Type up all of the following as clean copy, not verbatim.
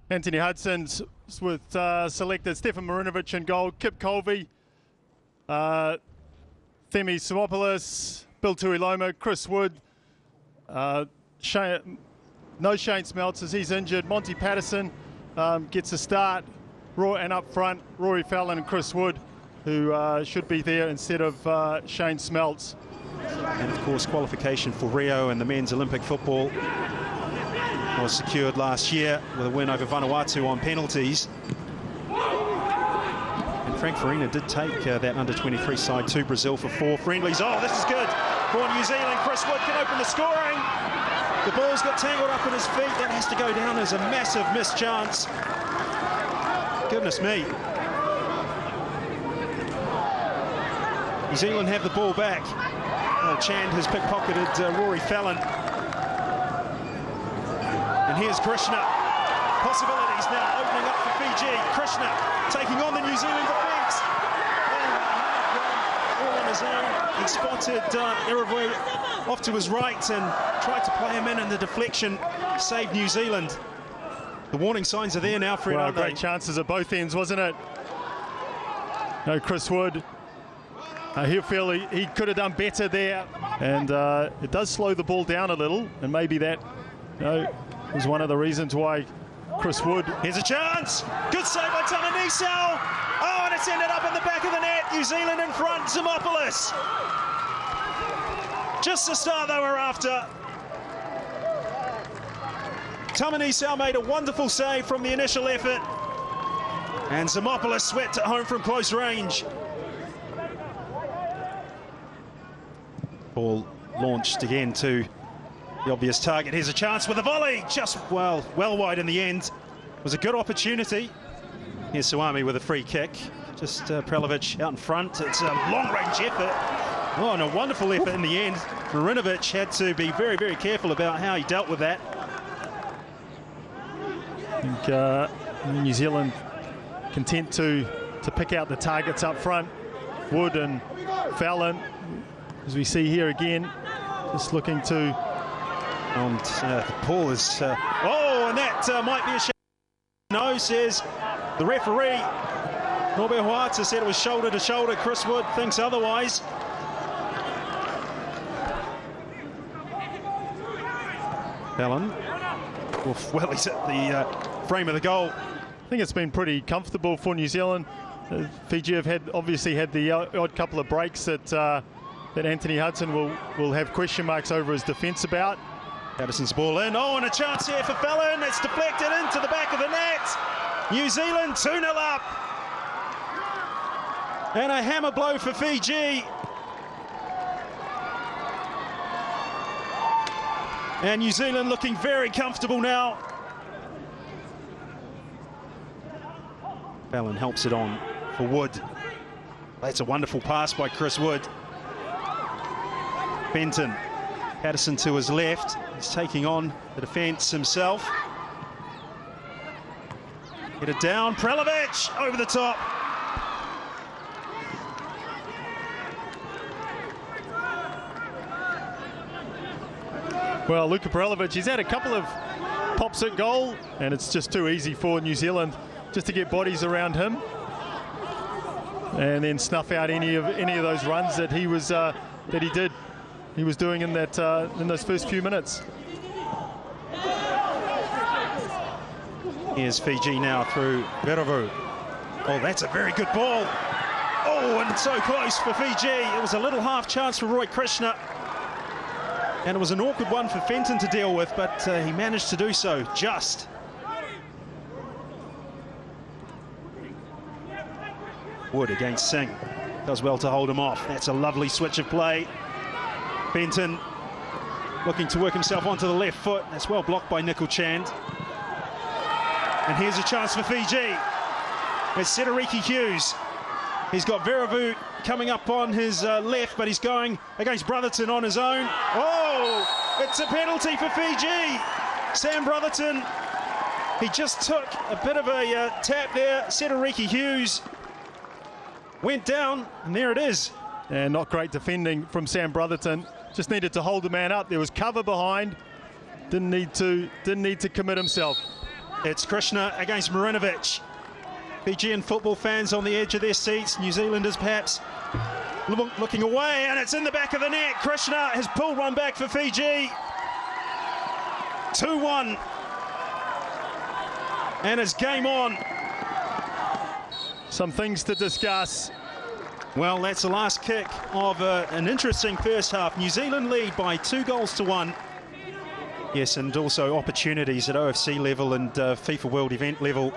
Anthony Hudson's with selected Stefan Marinovic in goal, Kip Colby, Themi Simopoulos, Bill Tuiloma, Chris Wood, no Shane Smeltz as he's injured. Monty Patterson gets a start, and up front Rory Fallon and Chris Wood, who should be there instead of Shane Smeltz. And of course qualification for Rio and the men's Olympic football was secured last year with a win over Vanuatu on penalties. And Frank Farina did take that under-23 side to Brazil for 4 friendlies. Oh, this is good for New Zealand. Chris Wood can open the scoring. The ball's got tangled up in his feet. That has to go down as a massive missed chance. Goodness me. New Zealand have the ball back. Oh, Chand has pickpocketed Rory Fallon. And here's Krishna. Possibilities now opening up for Fiji. Krishna taking on the New Zealand defence. All on his own. He spotted Iravu off to his right and tried to play him in, and the deflection saved New Zealand. The warning signs are there now, Fred. Well, great chances at both ends, wasn't it? No, Chris Wood. He'll feel he could have done better there, and it does slow the ball down a little, and maybe that was one of the reasons why Chris Wood. Here's a chance. Good save by Tamanisau. Oh, and it's ended up in the back of the net. New Zealand in front. Simopoulos. Just the start they were after. Tamanisau made a wonderful save from the initial effort, and Simopoulos swept it home from close range. Ball launched again to the obvious target. Here's a chance with a volley, just well wide in the end. It was a good opportunity. Here's Suami with a free kick. Just Prelevich out in front. It's a long-range effort. Oh, and a wonderful effort in the end. Marinovic had to be very, very careful about how he dealt with that. I think New Zealand content to pick out the targets up front. Wood and Fallon, as we see here again, just looking to. And Paul is. Oh, and that might be a shame. No, says the referee. Norbert Huata said it was shoulder to shoulder. Chris Wood thinks otherwise. Fallon. Well, he's at the frame of the goal. I think it's been pretty comfortable for New Zealand. Fiji have obviously had the odd couple of breaks that Anthony Hudson will have question marks over his defence about. Patterson's ball in. Oh, and a chance here for Fallon. It's deflected into the back of the net. New Zealand 2-0 up. And a hammer blow for Fiji. And New Zealand looking very comfortable now. Fallon helps it on for Wood. That's a wonderful pass by Chris Wood. Benton. Patterson to his left. He's taking on the defence himself. Get it down. Prelevich over the top. Well, Luka Prelevich, he's had a couple of pops at goal, and it's just too easy for New Zealand just to get bodies around him and then snuff out any of those runs that he was he was doing in those first few minutes. Here's Fiji now through Verovu. Oh, that's a very good ball. Oh, and so close for Fiji. It was a little half chance for Roy Krishna. And it was an awkward one for Fenton to deal with, but he managed to do so just. Wood against Singh. Does well to hold him off. That's a lovely switch of play. Fenton looking to work himself onto the left foot. That's well blocked by Nicol Chand. And here's a chance for Fiji. It's Sederiki Hughes. He's got Verovu coming up on his left, but he's going against Brotherton on his own. Oh, it's a penalty for Fiji. Sam Brotherton, he just took a bit of a tap there. Sederiki Hughes went down, and there it is. And not great defending from Sam Brotherton. Just needed to hold the man up. There was cover behind. Didn't need to commit himself. It's Krishna against Marinovic. Fijian football fans on the edge of their seats. New Zealanders perhaps looking away, and it's in the back of the net. Krishna has pulled one back for Fiji. 2-1. And it's game on. Some things to discuss. Well, that's the last kick of an interesting first half. New Zealand lead by 2-1. Yes, and also opportunities at OFC level and FIFA World Event level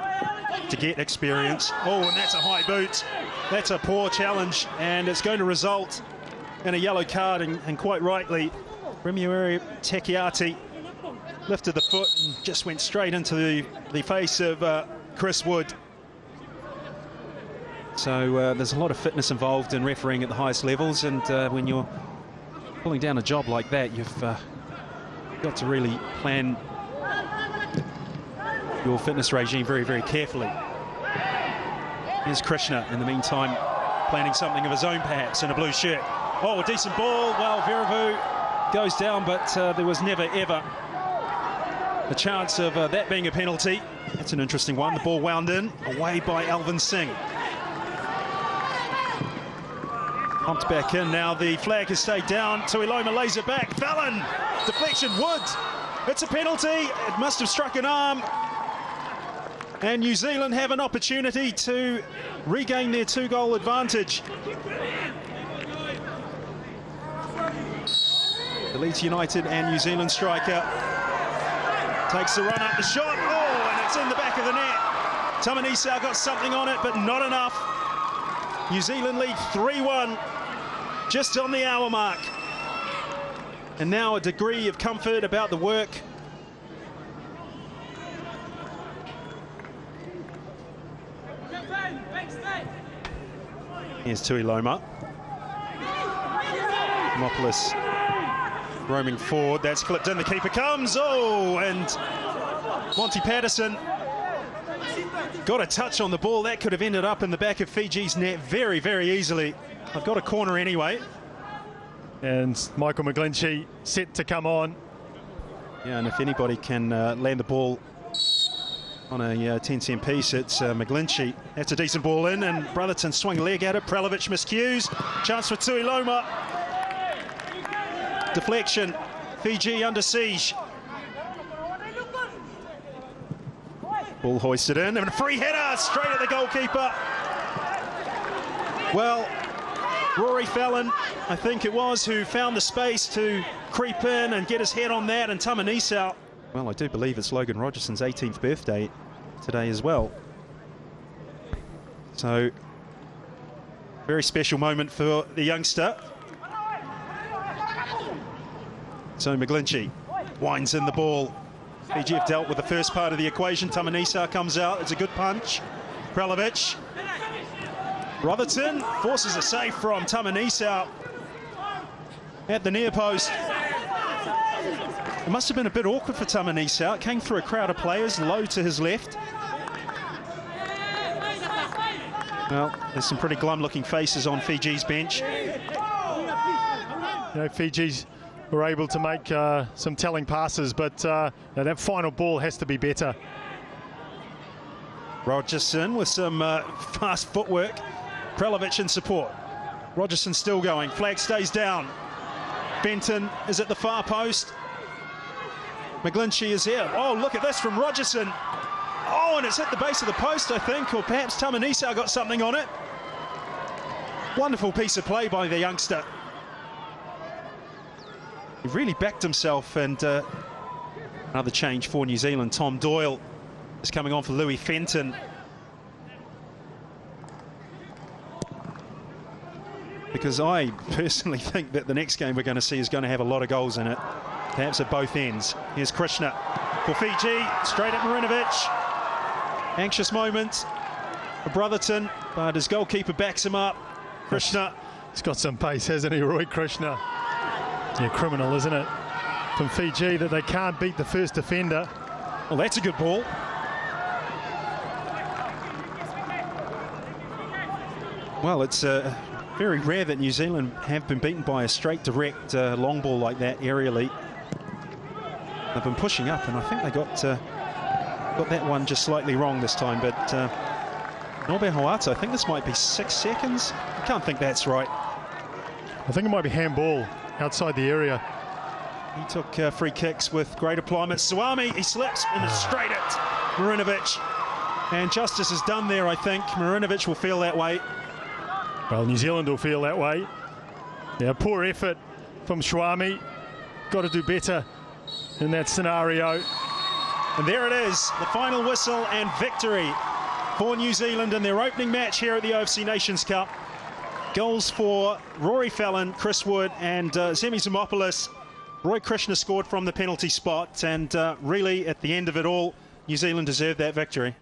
to get experience. Oh, and that's a high boot. That's a poor challenge, and it's going to result in a yellow card, and quite rightly. Remueri Tekiati lifted the foot and just went straight into the face of Chris Wood. So there's a lot of fitness involved in refereeing at the highest levels, and when you're pulling down a job like that, you've got to really plan your fitness regime very, very carefully. Here's Krishna, in the meantime, planning something of his own, perhaps, in a blue shirt. Oh, a decent ball. Well, Viravu goes down, but there was never, ever a chance of that being a penalty. That's an interesting one. The ball wound in, away by Alvin Singh. Pumped back in. Now the flag has stayed down. Tuiloma lays it back. Fallon. Deflection. Wood. It's a penalty. It must have struck an arm. And New Zealand have an opportunity to regain their 2-goal advantage. The Leeds United and New Zealand striker takes the run up the shot. Oh, and it's in the back of the net. Tamanisau got something on it, but not enough. New Zealand lead 3-1, just on the hour mark. And now a degree of comfort about the work. Here's Tuiloma. Demopoulos roaming forward. That's clipped in. The keeper comes. Oh, and Monty Patterson got a touch on the ball. That could have ended up in the back of Fiji's net very, very easily. I've got a corner anyway. And Michael McGlinchey set to come on. Yeah, and if anybody can land the ball on a 10-cent piece, it's McGlinchey. That's a decent ball in, and Brotherton swung a leg at it. Prelevich miscues. Chance for Tuiloma. Deflection. Fiji under siege. Ball hoisted in, and a free header straight at the goalkeeper. Well, Rory Fallon, I think it was, who found the space to creep in and get his head on that, and Tamanisau. Well, I do believe it's Logan Rogerson's 18th birthday today as well. So, very special moment for the youngster. So McGlinchey winds in the ball. Fiji have dealt with the first part of the equation. Tamanisau comes out. It's a good punch. Prelevich. Brotherton forces a save from Tamanisau at the near post. It must have been a bit awkward for Tamanisau. It came through a crowd of players, low to his left. Well, there's some pretty glum-looking faces on Fiji's bench. You know, Fiji's were able to make some telling passes, but that final ball has to be better. Rogerson with some fast footwork. Prelevich in support. Rogerson still going. Flag stays down. Benton is at the far post. McGlinchey is here. Oh, look at this from Rogerson. Oh, and it's hit the base of the post, I think, or perhaps Tamanisau got something on it. Wonderful piece of play by the youngster. He really backed himself, and another change for New Zealand. Tom Doyle is coming on for Louis Fenton. Because I personally think that the next game we're going to see is going to have a lot of goals in it, perhaps at both ends. Here's Krishna for Fiji, straight at Marinovic. Anxious moment for Brotherton, but his goalkeeper backs him up. Krishna. He's got some pace, hasn't he, Roy Krishna? Yeah, criminal, isn't it, from Fiji, that they can't beat the first defender. Well, that's a good ball. Well, it's very rare that New Zealand have been beaten by a straight, direct long ball like that aerially. They've been pushing up, and I think they got Got that one just slightly wrong this time, but Nobe Hoata, I think this might be 6 seconds. I can't think that's right. I think it might be handball outside the area. He took free kicks with great appliement. Suami, he slips and it's straight at Marinovic. And justice is done there, I think. Marinovic will feel that way. Well, New Zealand will feel that way. Yeah, poor effort from Suami. Got to do better in that scenario. And there it is, the final whistle and victory for New Zealand in their opening match here at the OFC Nations Cup. Goals for Rory Fallon, Chris Wood and Zemi Zimopoulos. Roy Krishna scored from the penalty spot, and really at the end of it all, New Zealand deserved that victory.